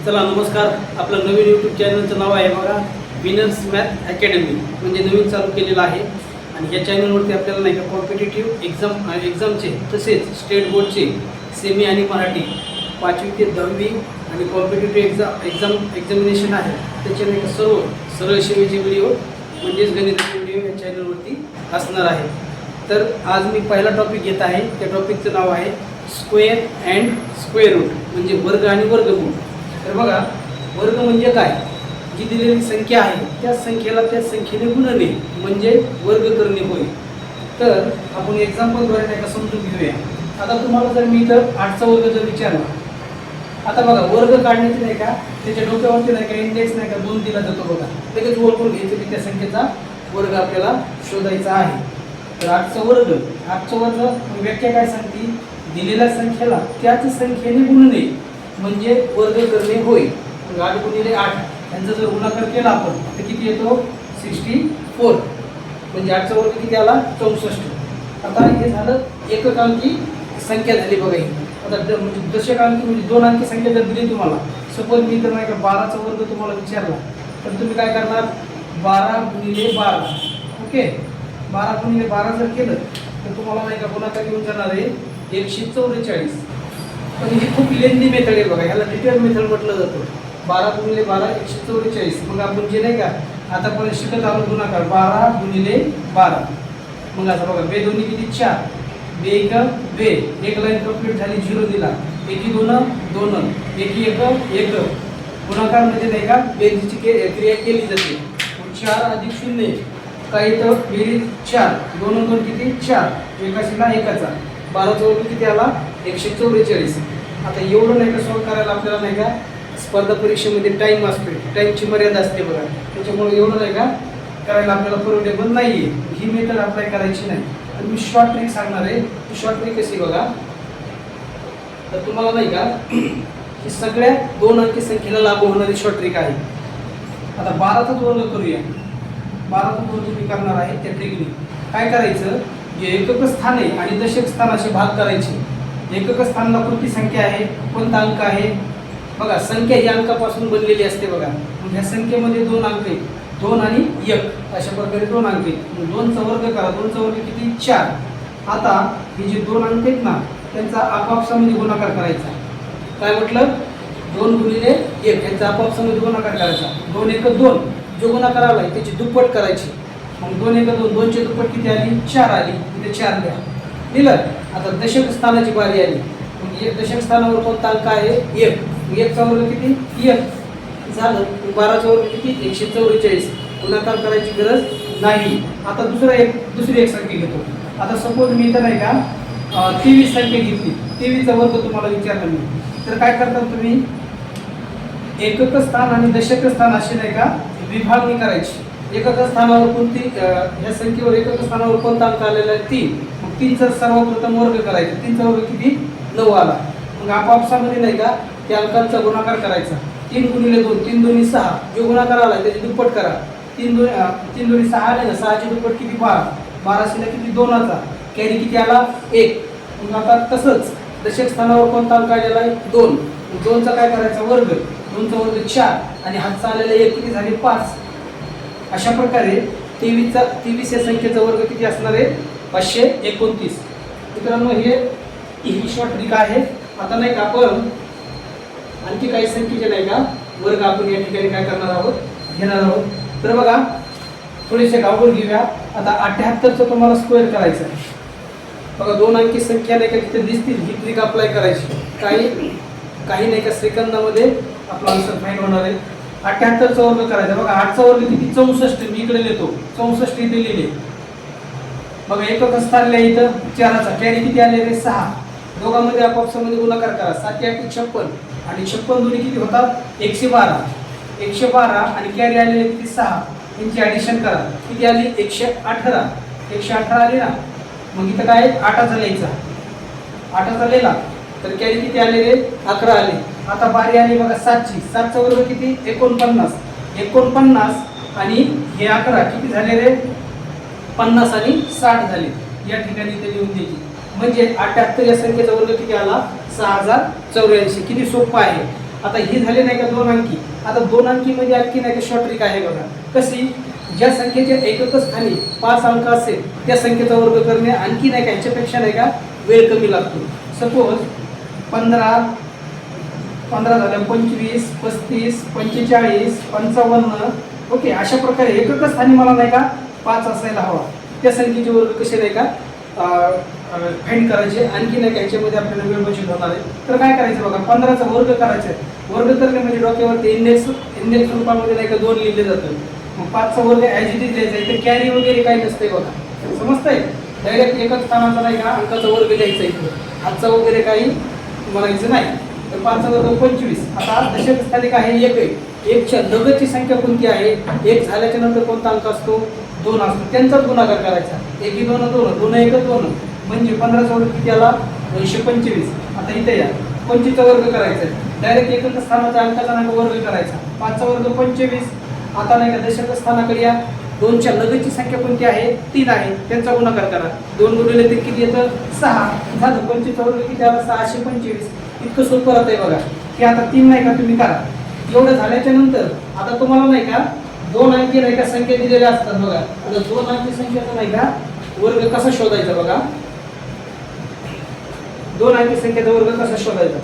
चला नमस्कार. आपलं नवीन यूट्यूब चॅनलचं नाव आहे बघा विनर्स मॅथ अकॅडमी, म्हणजे नवीन चालू केलेलं आहे. आणि या चॅनलवरती आपल्याला नाही का कॉम्पिटेटिव्ह एक्झामचे तसेच स्टेट बोर्डचे सेमी आणि मराठी 5वी ते 10वी आणि कॉम्पिटेटिव्ह एक्झामिनेशन आहे त्याचे नाही का सर्व सरळ सेवेचे व्हिडिओ म्हणजेच गणिताचे व्हिडिओ या चॅनलवरती असणार आहे. तर आज मी पहिला टॉपिक घेत आहे. त्या टॉपिकचं नाव आहे स्क्वेअर अँड स्क्वेअर रूट, म्हणजे वर्ग आणि वर्गमूळ. तर बघा, वर्ग म्हणजे काय? जी दिलेली संख्या आहे त्याच संख्येला त्याच संख्येने गुणणे म्हणजे वर्ग करणे होय. तर आपण एक्झाम्पलद्वारे नाही का समजून घेऊया. आता तुम्हाला जर मी इथं 8चा वर्ग जर विचारला, आता बघा वर्ग काढण्याचे नाही का त्याच्या डोक्यावरती नाही का इंडेक्स नाही का 2 दिला जातो बघा, लगेच ओळखून घ्यायचं की त्या संख्येचा वर्ग आपल्याला शोधायचा आहे. तर 8चा वर्ग व्याख्या काय सांगते? दिलेल्या संख्येला त्याच संख्येने गुणणे म्हणजे वर्ग करणे होय. 8 गुणिले 8 यांचा जर गुणाकार केला आपण तर किती येतो? 64. म्हणजे 8चा वर्ग किती आला? 64. आता हे झालं एककांकी संख्या झाली बघा ही. आता म्हणजे दशकांकी म्हणजे 2 अंकी संख्या जर दिली तुम्हाला, सपोज मी तर नाही का 12चा वर्ग तुम्हाला विचारला, तर तुम्ही काय करणार? 12 गुणिले 12. ओके, 12 गुणिले 12 जर केलं तर तुम्हाला नाही का गुणाकार घेऊन जाणार आहे 144. पण ही खूप लेंदी मेथड आहे बघा, ह्याला डिटेल मेथड म्हटलं जातं. 12 गुणिले 12 144. मग आपण जे नाही का आतापर्यंत शिकत आलो गुणाकार 12 गुणिले 12. मग आता बघा बे दोन्ही किती? 4. बे एक बे, एक लाईन कंप्लीट झाली, 0 दिला. एकी 2 2, एकी 1 1. गुणाकारमध्ये नाही का बेरीजची क्रिया केली जाते. 4 अधिक 0 काही तर बेरीज 4, 2 2 किती? 4. एकाशीला एकाचा 12चा वर्ग किती आला? 144. आता एवढं नाही का सॉल्व करायला आपल्याला नाही का स्पर्धा परीक्षेमध्ये टाईम असतो, टाईमची मर्यादा असते बघा. त्याच्यामुळे एवढं नाही का करायला आपल्याला परवडेबल नाही आहे. ही मेथड अप्लाय करायची नाही. तर मी शॉर्ट ट्रिक सांगणार आहे. ही शॉर्ट ट्रिक कशी बघा, तर तुम्हाला नाही का ही सगळ्या 2 अंकी संख्येला लागू होणारी शॉर्ट ट्रिक आहे. आता 12चाच वर्ग करूया. 12चा वर्ग मी करणार आहे. त्या ट्रिकने काय करायचं, जे एकक स्थान आहे आणि दशक स्थान असे भाग करायचे. एकक स्थानाला कोणती संख्या आहे, कोणता अंक आहे? बघा, संख्या ही अंकापासून बनलेली असते बघा. मग ह्या संख्येमध्ये 2 अंक आहेत, 2 आणि 1 अशा प्रकारे 2 अंक आहेत. मग 2चा वर्ग करा. 2चा वर्ग किती? 4. आता हे जे 2 अंक आहेत ना त्यांचा आपापसामध्ये गुणाकार करायचा. काय म्हटलं? 2 गुणिले 1 यांचा आपापसामध्ये गुणाकार करायचा. 2 1 2, जो गुणाकार आलाय त्याची दुप्पट करायची. मग 2 1 2, 2ची दुप्पट किती आली? 4 आली. इथे 4 द्या. दिलं. आता दशक स्थानाची बारी आली. मग दशक स्थानावर कोणता अंक आहे? 1. 1चा वर्ग किती? 1 झालं. 12चा वर्ग किती? 144. गुणाकार करायची गरज नाही. आता दुसरी एक संख्या घेतो. आता सपोज मी तर नाही का 23 संख्या घेतली. 23चा वर्ग तुम्हाला विचारला मी, तर काय करतात तुम्ही? एकक स्थान आणि दशक स्थान असे नाही का विभागणी करायची. एकक स्थानावर कोणती ह्या संख्येवर एकक स्थानावर कोणता अंक आलेला आहे? 3. मग 3चा सर्वप्रथम वर्ग करायचा. 3चा वर्ग किती? 9 आला. मग आपापसामध्ये नाही का त्या अंकांचा गुणाकार करायचा. 3 गुणिले 2, 3 2 6, जो गुणाकार आला त्याची दुप्पट करा. 3 2 6 आले ना, 6ची दुप्पट किती? 12. 12शीला किती? 2चा कॅरी किती आला? 1. मग आता तसंच दशक स्थानावर कोणता अंक आलेला आहे? 2. 2चा काय करायचा? वर्ग. 2चा वर्ग 4 आणि हातचा आलेला 1 किती झाले? 5. अशा प्रकारे 23 या संख्येचा वर्ग किती असणार आहे? 529. मित्रांनो, ही शॉर्ट ट्रिक आहे. आता नाही का आपण आणखी काही संख्येचे नाही का वर्ग आपण या ठिकाणी काय करणार आहोत? घेणार आहोत. तर बघा, थोडेसे अवघड घेऊया. आता 78चं तुम्हाला स्क्वेअर करायचं आहे बघा. 2 अंकी संख्या नाही का तिथे दिसतील, ही ट्रिक अप्लाय करायची. काही नाही का सेकंदामध्ये आपला आन्सर फाईंड होणार आहे. 78चा वर्ग करायचा बघा. 8चा वर्ग किती? 64. मी इकडे लिहितो 64 इथे लिहिले बघा. एकक स्थान लिहा इथं 4चा कॅरी किती आले रे? 6. दोघांमध्ये आपापसामध्ये गुणाकार करा. 7 8 56 आणि 56 दोन्ही किती होतात? 112. 112 आणि कॅरी आलेले किती? 6. यांची ॲडिशन करा. किती आली? 118. 118 आली ना. मग इथं काय? 8चा लिहायचा. 8चा लिहिला तर कॅरी किती आले रे? 11 आले. आता बारी आली बघा 7ची. 7चा वर्ग किती? 49. 49 आणि हे 11 किती झाले रे? 50 आणि 60 झाले. या ठिकाणी इथे लिहून द्यायची. म्हणजे 78 या संख्येचा वर्ग किती आला? 6084. किती सोपं आहे. आता ही झाली नाही का 2 अंकी. आता 2 अंकी मध्ये आणखी नाही का शॉर्ट ट्रिक आहे बघा. कशी? ज्या संख्येच्या एकक स्थानी 5 अंक असेल त्या संख्येचा वर्ग करणे आणखी नाही का ह्याच्यापेक्षा नाही का वेळ कमी लागतो. सपोज 15 झालं, 25, 35, 45, 55. ओके, अशा प्रकारे एकक स्थानी मला नाही का 5 असायला हवा. त्या संख्येचे वर्ग कसे नाही का फाइंड करायचे. आणखी नाही का याच्यामध्ये आपल्याला वेळ बचत होणार आहे. तर काय करायचं बघा, 15चा वर्ग करायचा आहे. वर्ग करणे म्हणजे डोक्यावरती इंडेक्स रूपामध्ये नाही का 2 लिहिले जातं. मग 5चा वर्ग ॲज इट इज लिहायचा. इथे कॅरी वगैरे काही नसते बघा, समजतंय. डायरेक्ट एकच स्थानाचा नाही का अंकाचा वर्ग लिहायचा. इथे हातचा वगैरे काही म्हणायचं नाही. तर 5चा वर्ग 25. आता दशक स्थानी काय आहे? 1 आहे. 1च्या लगतची संख्या कोणती आहे? 1 झाल्याच्या नंतर कोणता अंक असतो? 2 असतो. त्यांचाच गुणाकार करायचा. 1 2 2 2 1 2 म्हणजे 15चा वर्ग किती आला? 225. आता इथे या 25चा वर्ग करायचा आहे. डायरेक्ट एकक स्थानाचा अंकाचा नाही वर्ग करायचा. 5चा वर्ग 25. आता नाही का दशक स्थानाकडे या. 2च्या लगतची संख्या कोणती आहे? 3 आहे. त्यांचा गुणाकार करा. 2 गुणिले 3 किती येतं? 6. झालं. 25चा वर्ग किती आला? 625. इतकं सोपं राहतंय बघा. की आता 3 नाही का तुम्ही करा. एवढं झाल्याच्या नंतर आता तुम्हाला नाही का 2 अंकी नाही का संख्या दिलेल्या असतात बघा. आता 2 अंकी संख्येचा नाही का वर्ग कसा शोधायचा बघा. 2 अंकी संख्येचा वर्ग कसा शोधायचा.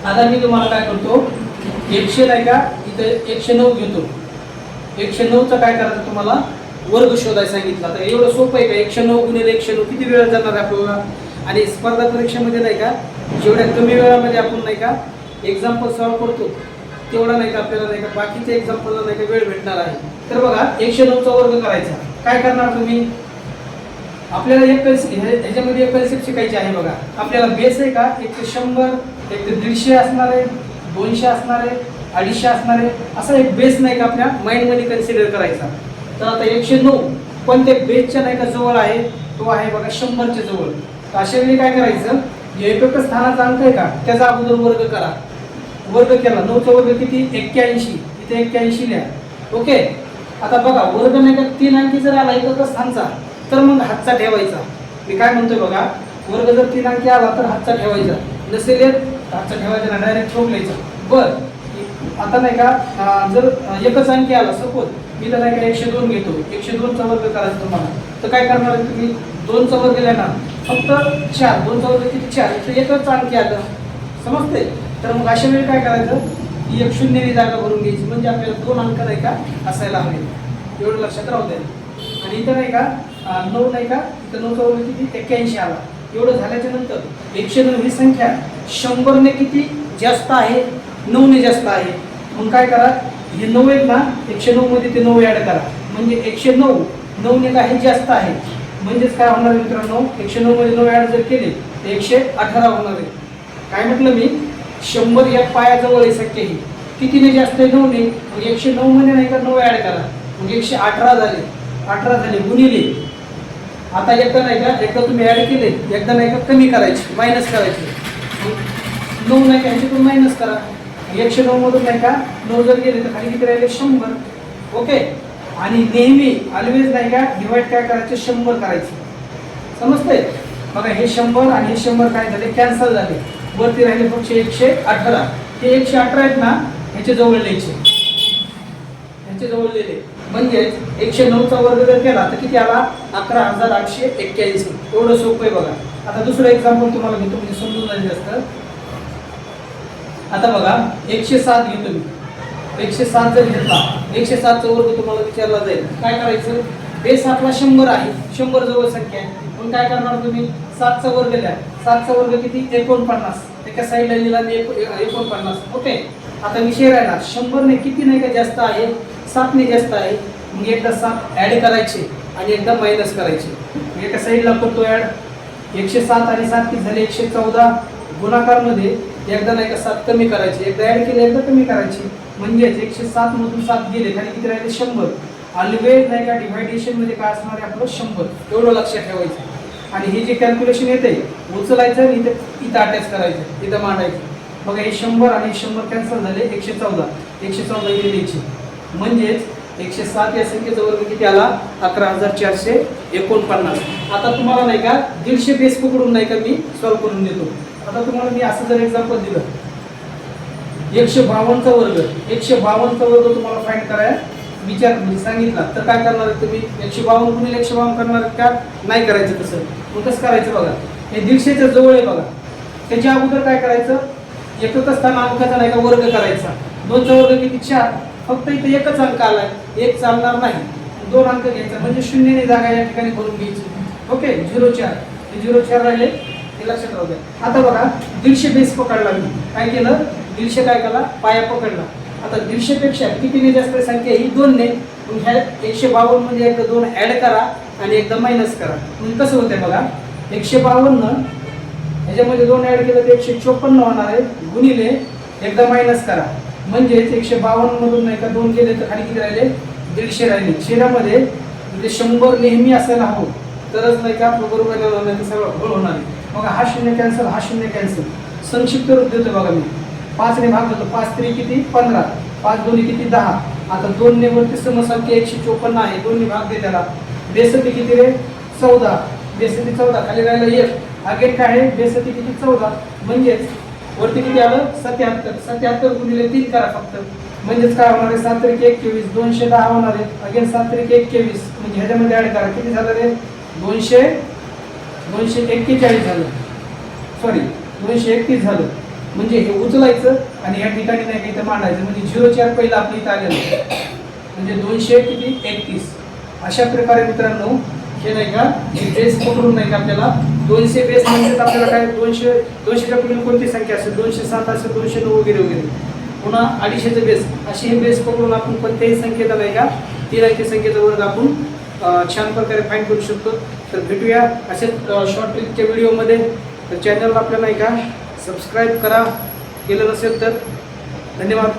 आता मी तुम्हाला काय करतो, 100 नाही का इथे 109 घेतो. 109चा काय करायचं तुम्हाला वर्ग शोधायला सांगितलं. आता एवढं सोपं आहे का? 109 गुणिले 109 किती वेळ जाणार आहे आपल्याला. आणि स्पर्धा परीक्षेमध्ये नाही का जेवढ्या कमी वेळामध्ये आपण नाही का एक्झाम्पल सॉल्व्ह करतो तेवढा नाही का आपल्याला नाही का बाकीच्या एक्झाम्पलला नाही का वेळ भेटणार आहे. तर बघा 109चा वर्ग करायचा. काय करणार तुम्ही? आपल्याला एक ह्याच्यामध्ये एक कन्सेप्ट शिकायची आहे बघा. आपल्याला बेस आहे का एक ते 100, एक ते 150 असणार आहे, 200 असणार आहे, 250 असणार आहे. असा एक बेस नाही का आपल्या माइंडमध्ये कन्सिडर करायचा. तर आता 109 पण ते बेसच्या नाही का जवळ आहे, तो आहे बघा 100च्या जवळ. तर अशा वेळी काय करायचं, जे एकक स्थानाचा अंक आहे का त्याचा अगोदर वर्ग करा. वर्ग केला. 9चा वर्ग किती? 81. इथे 81 लिहा. ओके. आता बघा वर्ग नाही का 3 अंकी जर आला एकक स्थानचा तर मग हातचा ठेवायचा. मी काय म्हणतोय बघा, वर्ग जर 3 अंकी आला तर हातचा ठेवायचा. नसेल हातचा ठेवायचा ना, डायरेक्ट ठोक लिहायचा. बरं आता नाही का जर एकच अंकी आला, सपोज मी तर नाही का 102 घेतो. 102चा वर्ग करायचा तुम्हाला. तर काय करणार तुम्ही? 2चा वर्ग लिहिणार. फक्त 4. 2चा वर्ग किती? 4. इथे एकच अंकी आलं, समजते. तर मग अशा वेळी काय करायचं, ही 1 शून्याची जागा भरून घ्यायची. म्हणजे आपल्याला 2 अंक नाही का असायला हवे. एवढं लक्षात राहू द्या. आणि इथं नाही का 9 नाही का इथं 9चा वर्ग किती? 81 आला. एवढं झाल्याच्या नंतर 109 ही संख्या 100ने किती जास्त आहे? 9ने जास्त आहे. मग काय करा, हे 9 आहेत ना, 109 मध्ये ते 9 ॲड करा. म्हणजे 109 9ने काही जास्त आहे. म्हणजेच काय होणार मित्रांनो, 109 मध्ये 9 ॲड जर केले तर 118 होणार आहे. काय म्हटलं मी? 100 या पायाजवळ आहे संख्या ही. कितीने जास्त आहे? 9ने. मग 109 मध्ये नाही का 9 ॲड करा. मग 118 झाले. 18 झाले गुणिले. आता एकदा नाही का एकदा तुम्ही ॲड केले, एकदा नाही का कमी करायचे, मायनस करायचे. 9 नाही का ह्याच्यातून मायनस करा. 109 मधून नाही का 9 जर गेले तर खाली किती राहिले? 100. ओके. आणि नेहमी ऑलवेज नाही का डिवाइड काय करायचे? 100 करायचे. समजतंय बघा. हे 100 आणि हे 100 काय झाले? कॅन्सल झाले. वरती राहिले फक्त 118. हे 118 आहेत ना, ह्याचे जवळ लिहायचे. ह्याचे जवळ लिहिले म्हणजेच 109चा वर्ग जर केला तर किती आला? 11,881. एवढं सोपं आहे बघा. आता दुसरं एक्झाम्पल तुम्हाला घेतो म्हणजे समजून जाईल जास्त. आता बघा 107 घेतो मी. 107 जर घेतला, 107चा वर्ग तुम्हाला विचारला जाईल. काय करायचं? बेस आपला 100 आहे. 100 जवळ संख्या आहे. पण काय करणार तुम्ही? 7चा वर्ग लिहा. 7चा वर्ग किती? 49. एका साईडला लिहिला 49. ओके. आता विषय राहिला 100ने किती नाही का जास्त आहे? 7ने जास्त आहे. मग एकदा 7 ॲड करायचे आणि एकदा मायनस करायचे. एका साईडला करतो ॲड. 107 आणि 7 किती झाले? 114. गुणाकारमध्ये एकदा नाही का 7 कमी करायचे, एकदा ॲड केले, एकदा कमी करायचे. म्हणजेच 107 मधून 7 गेले, खाली किती राहिले? 100. ऑलवेज नाही का डिव्हायडेशन मध्ये काय असणार आहे आपलं? 100. एवढं लक्षात ठेवायचं. आणि हे जे कॅल्क्युलेशन येते उचलायचं आणि इथं अटॅच करायचं, इथं मांडायचं. बघा हे 100 आणि 100 कॅन्सल झाले. 114 इथे लिहायचे. म्हणजेच 107 या संख्येचा वर्ग किती आला? 11,449. आता तुम्हाला नाही का 150 बेस पकडून नाही का मी सॉल्व्ह करून देतो. आता तुम्हाला मी असं जर एक्झाम्पल दिलं 152चा वर्ग. 152चा वर्ग तुम्हाला फाइंड करायला सांगितला तर काय करणार आहे तुम्ही? 152 गुणिले 152 करणार का? नाही करायचं तसं. मग कसं करायचं बघा, हे 150च्या जवळ आहे बघा, त्याच्या अगोदर काय करायचं? एकच असताना अंकाचा नाही का वर्ग करायचा. 2चा वर्ग किती? 4. फक्त इथे एकच अंक आलाय, एक चालणार नाही, 2 अंक घ्यायचा म्हणजे शून्याने जागा या ठिकाणी भरून घ्यायची. ओके, 0-4 हे 0-4 राहिले, हे लक्षात राहू द्या. आता बघा 150 बेस पकडला मी, काय केलं? 150 काय केला? पाया पकडला. आता 150 पेक्षा कितीने जास्त संख्या ही 2 ने. मग ह्या 152 मध्ये एकदा 2 ऍड करा आणि एकदा मायनस करा. म्हणजे कसं होतंय बघा, 152 ह्याच्यामध्ये 2 ऍड केलं तर 154 होणार आहे, गुणिले एकदा मायनस करा म्हणजेच 152 मधून नाही का 2 गेले तर खाली किती राहिले? 150 राहिले. छेदामध्ये म्हणजे 100 नेहमी असायला हवं, तरच नाही का बरोबर नाही तर सगळं घोळ होणार आहे. बघा हा 0 कॅन्सल, हा 0 कॅन्सल. संक्षिप्त रूप देतो बघा मी. 5 ने भाग देतो, 5 3 किती? 15, 5 2 किती? 10. आता 2 ने वरती समसंख्या 154 आहे, 2 ने भाग दे त्याला. बेसती किती रे? 14. बेसती 14, खाली राहिलं 1. अगेन काय आहे? बेसती किती? 14. म्हणजेच वरती किती आलं? 77. 77 गुणिले 3 करा फक्त, म्हणजेच काय होणार आहे? 7 3 21, 210 होणार आहे. अगेन 7 3 21 म्हणजे ह्याच्यामध्ये ऍड करा, किती झालं रे? 241 झालं, सॉरी 231 झालं. म्हणजे हे उचलायचं आणि या ठिकाणी नाही का इथं मांडायचं, म्हणजे 0-4 पहिला आपलं इथं आलेलं, म्हणजे 231. अशा प्रकारे मित्रांनो हे नाही का बेस पकडून नाही का आपल्याला 200 बेस म्हणजे आपल्याला काय 200च्या पुढील कोणती संख्या असेल, 207 असेल, 209 वगैरे वगैरे, पुन्हा 250चे बेस, असे हे बेस पकडून आपण कोणत्याही संख्येचा नाही का 3 अंकी संख्येचा वर्ग आपण छान प्रकारे फाईंड करू शकतो. तर भेटूया असेच शॉर्ट ट्रिकच्या व्हिडिओमध्ये. तर चॅनलला आपल्याला नाही का सबस्क्राईब करा, केलं नसेल तर. धन्यवाद.